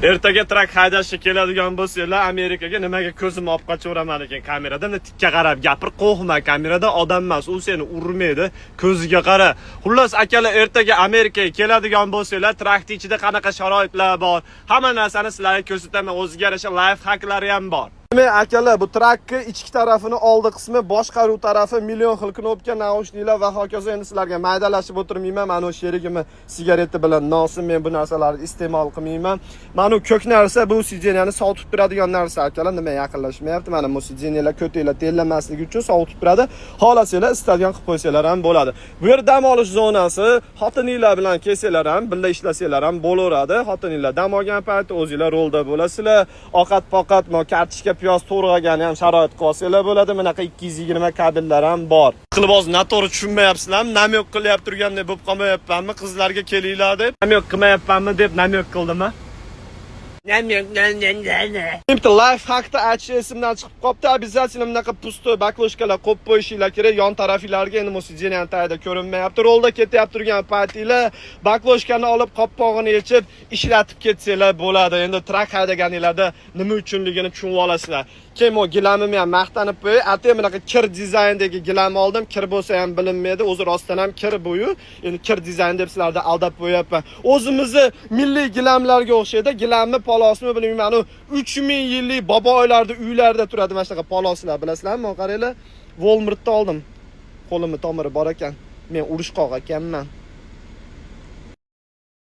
Ertaga trak haydashga keladigan bo'lsanglar, Amerikaga nimaga ko'zimni olib qochaveraman ekan kameradan, tikka qarab gapir, qo'rqma, kamerada odam emas, u seni urmaydi, ko'ziga qara. Xullas akalar, ertaga Amerikaga keladigan bo'lsanglar, trakning ichida qanaqa sharoitlar bor, hamma narsani sizlarga ko'rsataman, o'ziga yarasha life hacklari ham bor. Akalar, bu trakni ichki tarafini oldi qismi, boshqaruv tarafi million xil knopka, naushniklar va hokazo. Endi sizlarga maydalashib o'tirmayman. Mana o'sha sherigimni sigareti bilan nosim, men bu narsalarni iste'mol qilmayman. Mana ko'k narsa bu sideniyani sovutib turadigan narsa akalar, nima yaqinlashmayapti. Mana bu sideniyalar ko'tinglar terlamasligi uchun sovutib turadi. Xohlasanglar istalgan qilib qo'ysanglar ham bo'ladi. Bu yer dam olish zonasi, xotininglar bilan kelsanglar ham, birga ishlasanglar ham bo'laveradi. Xotininglar dam olgan paytda o'zingizlar rolda bo'lasizlar. Ovqat-poqat, kartoshka piyoz to'g'ragani ham sharoit qilsanglar bo'ladi. Bunaqa 220 kabellar ham bor. Qilib hozir noto'g'ri tushunmayapsizlarmi? Namyoq qilyapti turgandek bo'lib qolmayapmanmi? Qizlarga kelinglar deb. Namyoq qilmayapmanmi deb namyoq qildimmi? Bitta life hackda aytish esimdan chiqib qopti. Обязательно bunaqa pusto bakloshkalar qo'yib qo'yishinglar kerak. Yon taraflariga endi sideniyaning tagida ko'rinmayapti. Rolda ketyapti turgan paytinglar bakloshkani olib qoppog'ini yechib ishlatib ketsanglar bo'ladi. Endi trak haydaganinglarda nima uchunligini tushunib olasizlar. Keyin o gilamimni ham maqtanib qo'yay. Atay bunaqa kir dizayndagi gilam oldim. Kir bo'lsa ham bilinmaydi. O'zi rostdan ham kir bo'yu. Endi kir dizayn deb sizlarni aldab qo'yapman. O'zimizni milliy gilamlarga o'xshaydi. Gilamni polosini bilmayman. 3000 yillik boboylarda uylarda turadi mana shunaqa poloslar, bilasizlarmi? Qaranglar. Walmartda oldim. Qo'limni tomiri bor ekan. Men urushqoq ekanman.